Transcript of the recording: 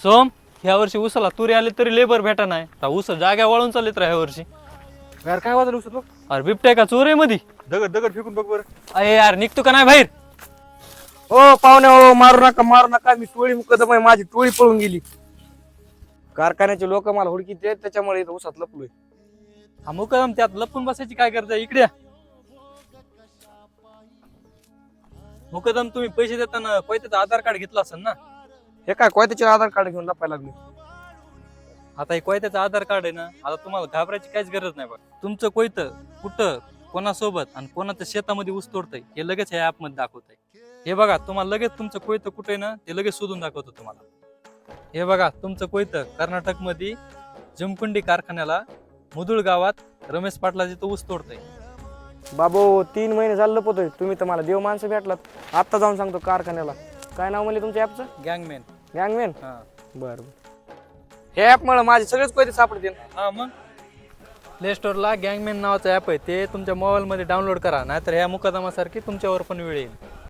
सोम, ह्या वर्षी उसाला तुरी आले तरी लेबर भेटा नाही. ऊस जाग्या वळून चालत ह्या वर्षी. यार काय वाजलं उसत बघ. अरे बिबट्या का चोर आहे मधी? दगड दगड फेकून बघ बरं. अरे यार निघतो का नाही बाहेर? हो पाहुणे हो, मारू नका. मी टोळी मुकदम आहे, माझी टोळी पळून गेली. कारखान्याचे लोक मला हुडकीत आहेत, त्याच्यामुळे इथं उसात लपलोय. हा मुकदम त्यात लपून बसायची काय करताय? इकडे या. मुकदम तुम्ही पैसे देताना कोयत्याचं आधार कार्ड घेतलं असेल ना? हे काय कोयत्याचे आधार कार्ड घेऊन लपायला लागले. आता हे कोयत्याचं आधार कार्ड आहे ना, आता तुम्हाला घाबरायची काहीच गरज नाही बघ. तुमचं कोयतं कुठं, कोणासोबत आणि कोणाच्या शेतामध्ये ऊस तोडतंय हे लगेच ह्या ऍप मध्ये दाखवतंय. हे बघा, तुम्हाला लगेच तुमचं कोयतं कुठे आहे ना ते लगेच शोधून दाखवतो तुम्हाला. हे बघा, तुमचं कोयतं कर्नाटक मध्ये जमकुंडी कारखान्याला मुदुळ गावात रमेश पाटला जिथं ऊस तोडतंय. बाबू 3 महिने झालं लपवतोय. तुम्ही तर मला देव माणसं भेटलात. आत्ता जाऊन सांगतो कारखान्याला. काय नाव म्हणले तुमच्या ऍपचं? गँगमॅन. गँगमॅन. हा बरं. हे ऍप मुळे माझे सगळेच कोयते सापडतील. हा मग प्ले स्टोअरला गँगमॅन नावाचं ऍप आहे, ते तुमच्या मोबाईल मध्ये डाउनलोड करा, नाहीतर ह्या मुकदमासारखी तुमच्यावर पण वेळ येईल.